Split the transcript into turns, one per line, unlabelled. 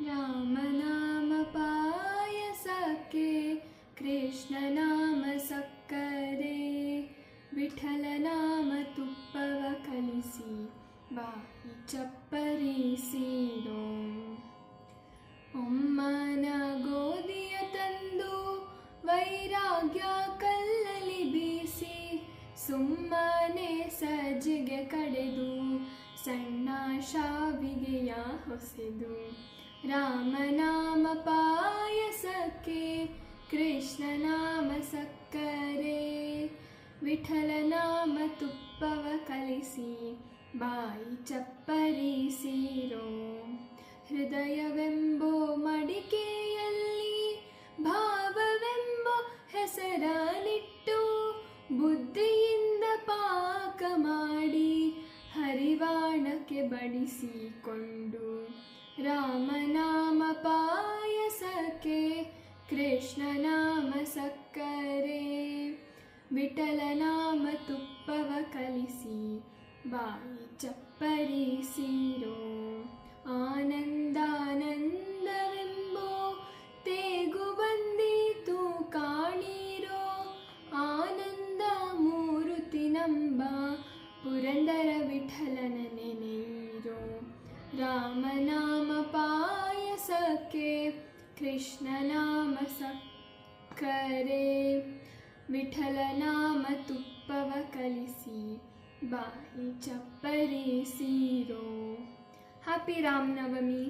ರಾಮನಾಮ ಪಾಯಸಕ್ಕೆ ಕೃಷ್ಣ ನಾಮ ಸಕ್ಕರೆ, ವಿಠಲ ನಾಮ ತುಪ್ಪವ ಕಲಿಸಿ ಬಾಯಿ ಚಪ್ಪರಿಸಿರೋ. ಅಮ್ಮನ ಗೋಧಿಯ ತಂದು ವೈರಾಗ್ಯ ಕಲ್ಲಲ್ಲಿ ಬೀಸಿ, ಸುಮ್ಮನೆ ಸಜ್ಜಿಗೆ ಕಡೆದು ಸಣ್ಣ ಶಾವಿಗೆಯ ಹೊಸೆದು. ರಾಮನಾಮ ಪಾಯಸಕ್ಕೆ ಕೃಷ್ಣ ನಾಮ ಸಕ್ಕರೆ, ವಿಠಲ ನಾಮ ತುಪ್ಪವ ಕಲಿಸಿ ಬಾಯಿ ಚಪ್ಪರಿಸಿರೋ. ಹೃದಯವೆಂಬೋ ಮಡಿಕೆಯಲ್ಲಿ ಭಾವವೆಂಬೋ ಹೆಸರನಿಟ್ಟು, ಬುದ್ಧಿಯಿಂದ ಪಾಕ ಮಾಡಿ ಹರಿವಾಣಕ್ಕೆ ಬಡಿಸಿಕೊಂಡು. ರಾಮನಾಮ ಪಾಯಸಕ್ಕೆ ಕೃಷ್ಣ ನಾಮ ಸಕ್ಕರೆ, ವಿಠಲ ನಾಮ ತುಪ್ಪವ ಕಲಿಸಿ ಬಾಯಿ ಚಪ್ಪರಿಸಿರೋ. ಆನಂದಾನಂದವೆಂಬೋ ತೇಗು ಬಂದೀತು ಕಾಣಿರೋ, ಆನಂದ ಮೂರುತಿ ನಂಬ ಪುರಂದರ ವಿಠಲನ ನೆನೆಯಿರೋ. ರಾಮನಾಮ ಪಾಯಸಕ್ಕೆ ಕೃಷ್ಣ ನಾಮ ಸಕ್ಕರೆ, ವಿಠಲ ನಾಮ ತುಪ್ಪವ ಕಲಿಸಿ ಬಾಯಿ ಚಪ್ಪರಿಸಿರೋ. ಹ್ಯಾಪಿ ರಾಮನವಮಿ.